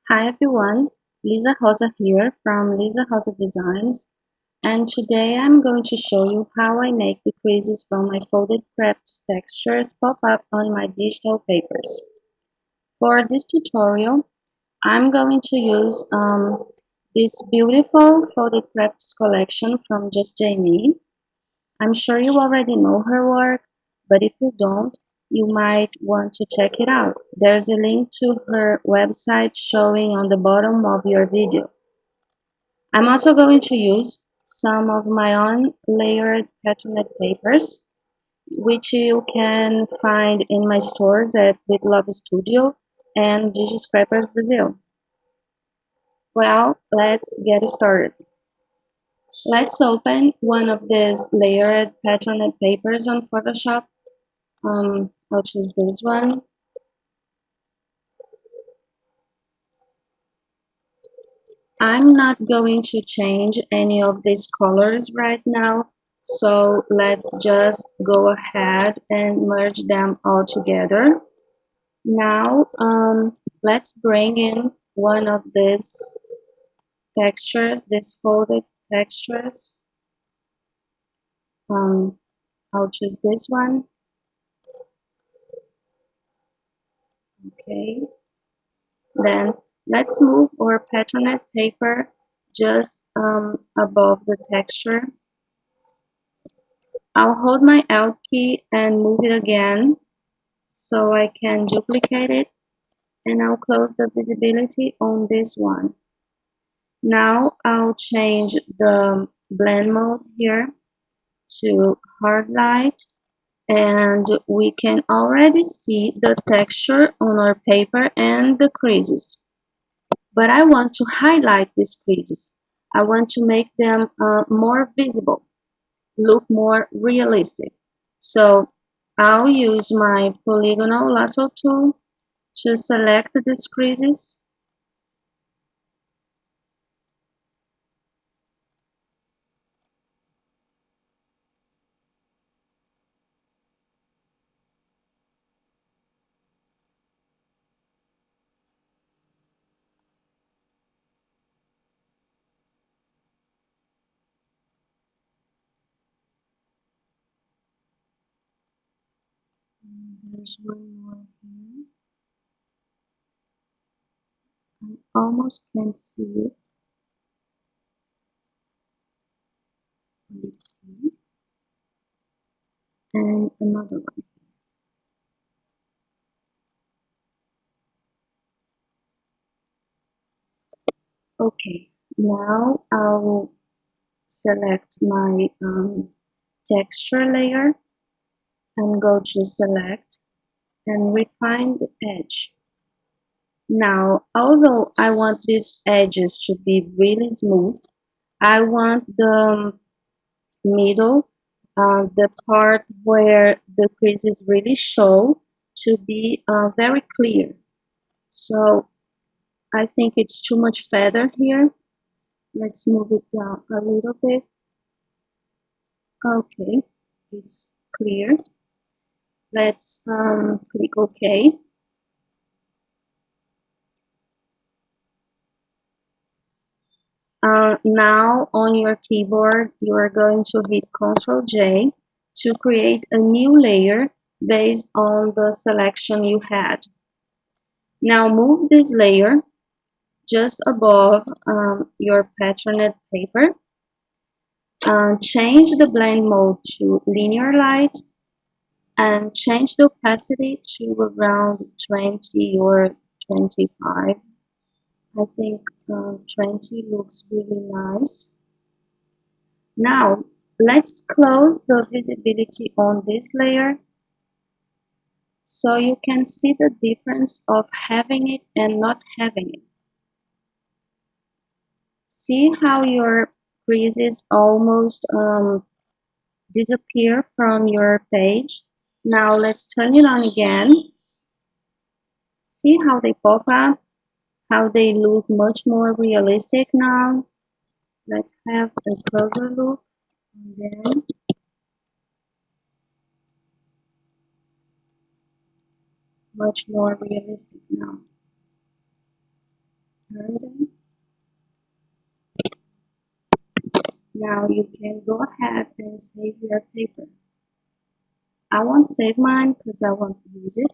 Hi everyone, Rosa here from Rosa Designs, and today I'm going to show you how I make the creases from my folded crafts textures pop up on my digital papers. For this tutorial, I'm going to use this beautiful folded crafts collection from Just Jamie. I'm sure you already know her work, but if you don't, you might want to check it out. There's a link to her website showing on the bottom of your video. I'm also going to use some of my own layered patterned papers, which you can find in my stores at With Love Studio and DigiScrappers Brazil. Well, let's get started. Let's open one of these layered patterned papers on Photoshop. I'll choose this one. I'm not going to change any of these colors right now, so let's just go ahead and merge them all together. Now, let's bring in one of these textures, these folded textures. I'll choose this one. Okay. Then let's move our patterned paper just above the texture. I'll hold my Alt key and move it again so I can duplicate it, and I'll close the visibility on this one. Now I'll change the blend mode here to hard light, and we can already see the texture on our paper and the creases. But I want to highlight these creases. I want to make them more visible, look more realistic. So I'll use my polygonal lasso tool to select these creases. There's one more here. I almost can't see it. Let's see. And another one. Okay, now I'll select my texture layer and go to select and refine the edge. Now, although I want these edges to be really smooth, I want the middle, the part where the creases really show, to be very clear. So I think it's too much feather here. Let's move it down a little bit. Okay, it's clear. Let's click OK. Now on your keyboard, you are going to hit Ctrl J to create a new layer based on the selection you had. Now move this layer just above your patterned paper. Change the blend mode to linear light and change the opacity to around 20 or 25. I think 20 looks really nice. Now, let's close the visibility on this layer so you can see the difference of having it and not having it. See how your creases almost disappear from your page? Now let's turn it on again. See how they pop up? How they look much more realistic now? Let's have a closer look. And then much more realistic now. turn them. Now you can go ahead and save your paper. I won't save mine because I won't use it.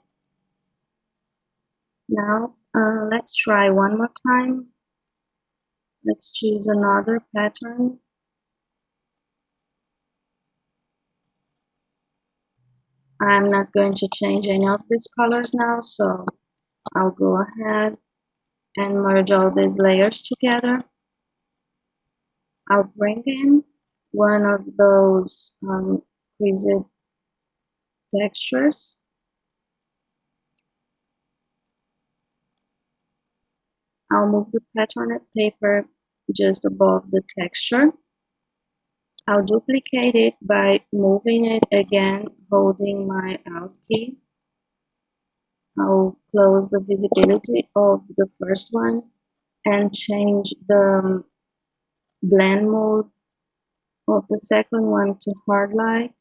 Now let's try one more time. Let's choose another pattern. I'm not going to change any of these colors now, so I'll go ahead and merge all these layers together. I'll bring in one of those creased textures. I'll move the patterned paper just above the texture. I'll duplicate it by moving it again, holding my Alt key. I'll close the visibility of the first one and change the blend mode of the second one to hard light.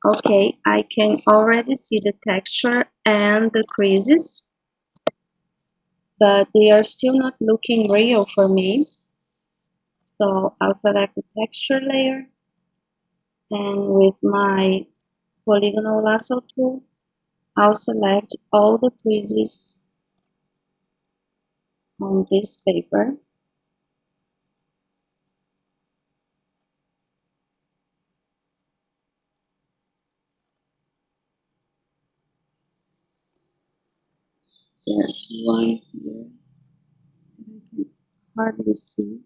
Okay, I can already see the texture and the creases, but they are still not looking real for me. So I'll select the texture layer, and with my polygonal lasso tool, I'll select all the creases on this paper. There's one here that I can hardly see.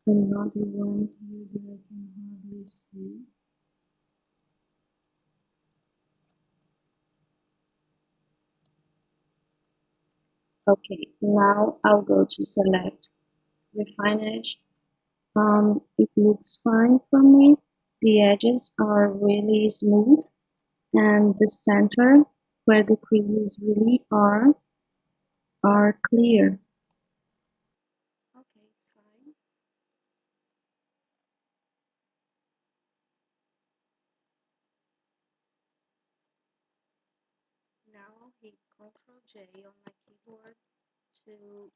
Another one here that I can hardly see. Okay, now I'll go to select refine edge. It looks fine for me. The edges are really smooth, and the center where the creases really are clear. Okay, it's fine. Now I'll hit Ctrl J on my keyboard to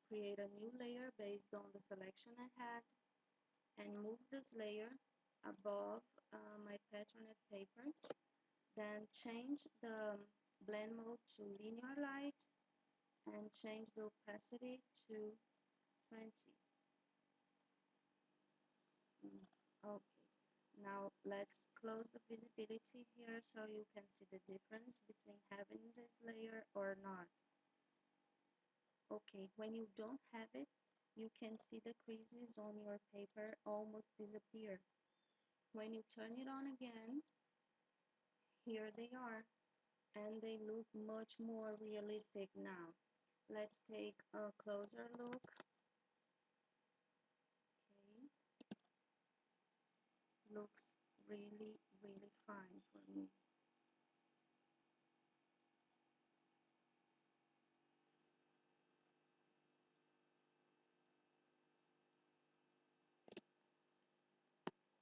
create a new layer based on the selection I had, and move this layer above my patterned paper. Then change the blend mode to linear light and change the opacity to 20. Okay, now let's close the visibility here so you can see the difference between having this layer or not. Okay, when you don't have it, you can see the creases on your paper almost disappear. When you turn it on again, here they are, and they look much more realistic now. Let's take a closer look. Okay, looks really, really fine for me.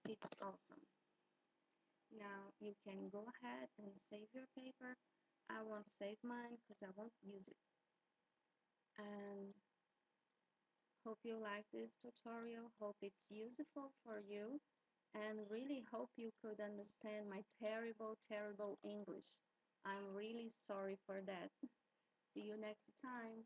It's awesome. Now you can go ahead and save your paper. I won't save mine because I won't use it. And hope you like this tutorial. Hope it's useful for you. And really hope you could understand my terrible, terrible English. I'm really sorry for that. See you next time.